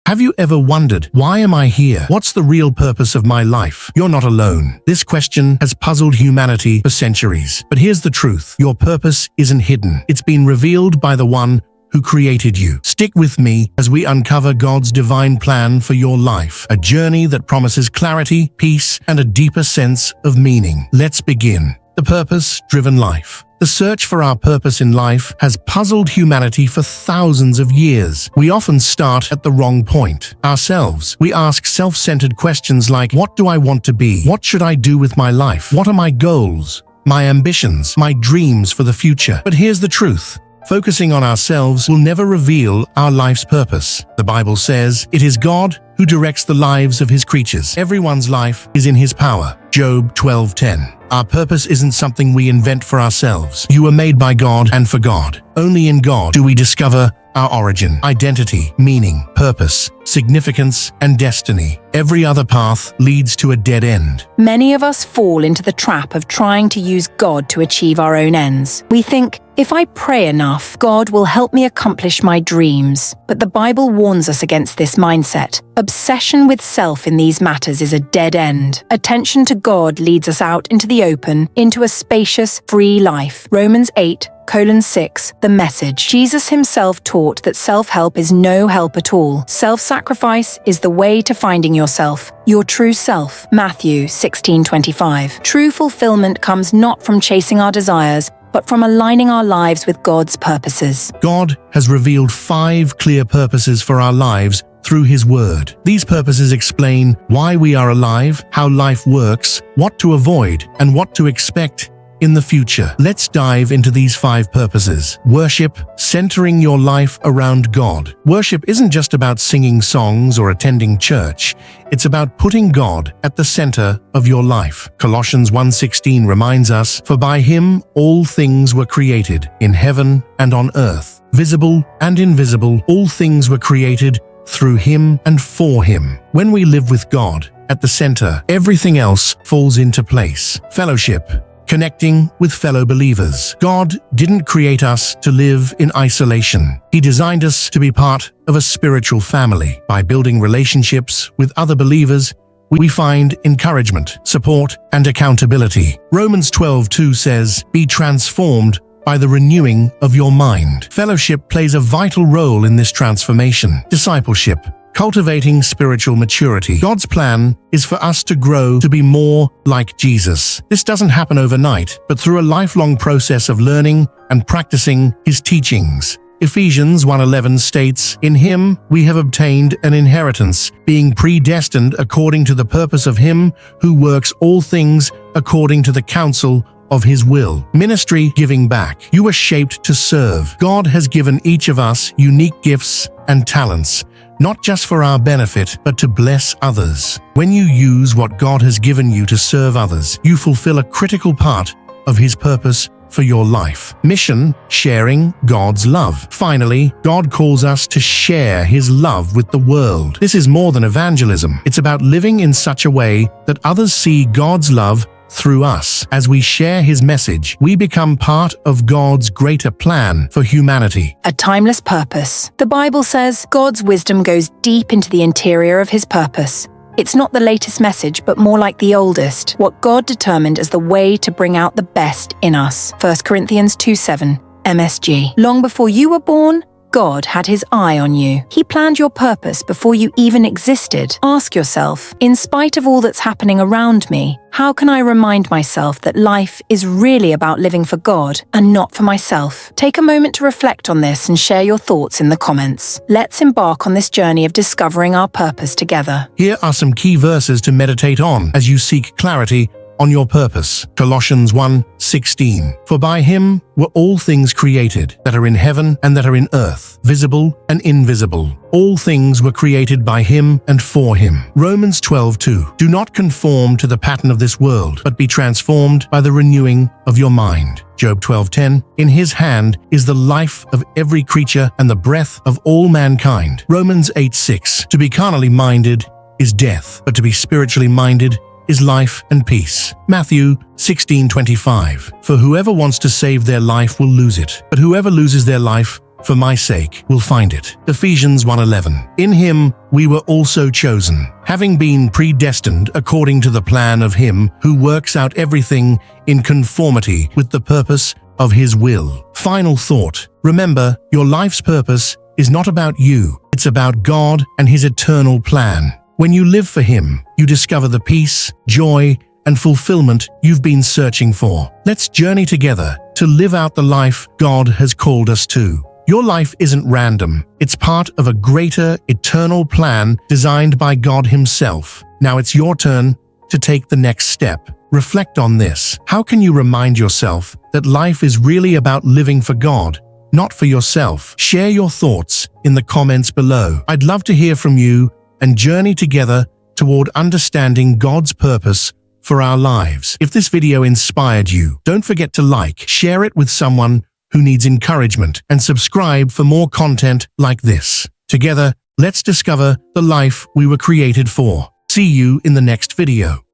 Have you ever wondered, why am I here? What's the real purpose of my life? You're not alone. This question has puzzled humanity for centuries. But here's the truth. Your purpose isn't hidden. It's been revealed by the one who created you. Stick with me as we uncover God's divine plan for your life, a journey that promises clarity, peace, and a deeper sense of meaning. Let's begin. The purpose-driven life. The search for our purpose in life has puzzled humanity for thousands of years. We often start at the wrong point. Ourselves. We ask self-centered questions like, what do I want to be? What should I do with my life? What are my goals? My ambitions? My dreams for the future? But here's the truth. Focusing on ourselves will never reveal our life's purpose. The Bible says, it is God who directs the lives of his creatures. Everyone's life is in his power. Job 12:10. Our purpose isn't something we invent for ourselves. You were made by God and for God. Only in God do we discover our origin, identity, meaning, purpose, significance, and destiny. Every other path leads to a dead end. Many of us fall into the trap of trying to use God to achieve our own ends. We think, if I pray enough, God will help me accomplish my dreams. But the Bible warns us against this mindset. Obsession with self in these matters is a dead end. Attention to God leads us out into the open, into a spacious, free life. Romans 8:6, the Message. Jesus himself taught that self-help is no help at all. Self-sacrifice is the way to finding yourself, your true self. Matthew 16:25. True fulfillment comes not from chasing our desires, but from aligning our lives with God's purposes. God has revealed 5 clear purposes for our lives through his word. These purposes explain why we are alive, how life works, what to avoid, and what to expect in the future. Let's dive into these 5 purposes. Worship, centering your life around God. Worship isn't just about singing songs or attending church. It's about putting God at the center of your life. Colossians 1:16 reminds us, for by him all things were created, in heaven and on earth, visible and invisible. All things were created through him and for him. When we live with God at the center, everything else falls into place. Fellowship. Connecting with fellow believers. God didn't create us to live in isolation. He designed us to be part of a spiritual family. By building relationships with other believers, we find encouragement, support, and accountability. Romans 12:2 says, be transformed by the renewing of your mind. Fellowship plays a vital role in this transformation. Discipleship. Cultivating spiritual maturity. God's plan is for us to grow to be more like Jesus. This doesn't happen overnight, but through a lifelong process of learning and practicing his teachings. Ephesians 1:11 states, in him we have obtained an inheritance, being predestined according to the purpose of him who works all things according to the counsel of his will. Ministry, giving back. You were shaped to serve. God has given each of us unique gifts and talents, not just for our benefit, but to bless others. When you use what God has given you to serve others, you fulfill a critical part of his purpose for your life. Mission, sharing God's love. Finally, God calls us to share his love with the world. This is more than evangelism. It's about living in such a way that others see God's love through us. As we share his message, we become part of God's greater plan for humanity. A timeless purpose. The Bible says God's wisdom goes deep into the interior of his purpose. It's not the latest message, but more like the oldest, what God determined as the way to bring out the best in us. 1 Corinthians 2:7, MSG. Long before you were born, God had his eye on you. He planned your purpose before you even existed. Ask yourself, in spite of all that's happening around me, how can I remind myself that life is really about living for God and not for myself? Take a moment to reflect on this and share your thoughts in the comments. Let's embark on this journey of discovering our purpose together. Here are some key verses to meditate on as you seek clarity on your purpose. Colossians 1:16. For by him were all things created, that are in heaven and that are in earth, visible and invisible. All things were created by him and for him. Romans 12:2. Do not conform to the pattern of this world, but be transformed by the renewing of your mind. Job 12:10. In his hand is the life of every creature and the breath of all mankind. Romans 8:6. To be carnally minded is death, but to be spiritually minded is life and peace. Matthew 16:25. For whoever wants to save their life will lose it, but whoever loses their life for my sake, will find it. Ephesians 1:11. In him we were also chosen, having been predestined according to the plan of him who works out everything in conformity with the purpose of his will. Final thought. Remember, your life's purpose is not about you. It's about God and his eternal plan. When you live for him, you discover the peace, joy, and fulfillment you've been searching for. Let's journey together to live out the life God has called us to. Your life isn't random. It's part of a greater, eternal plan designed by God himself. Now it's your turn to take the next step. Reflect on this. How can you remind yourself that life is really about living for God, not for yourself? Share your thoughts in the comments below. I'd love to hear from you and journey together toward understanding God's purpose for our lives. If this video inspired you, don't forget to like, share it with someone who needs encouragement, and subscribe for more content like this. Together, let's discover the life we were created for. See you in the next video.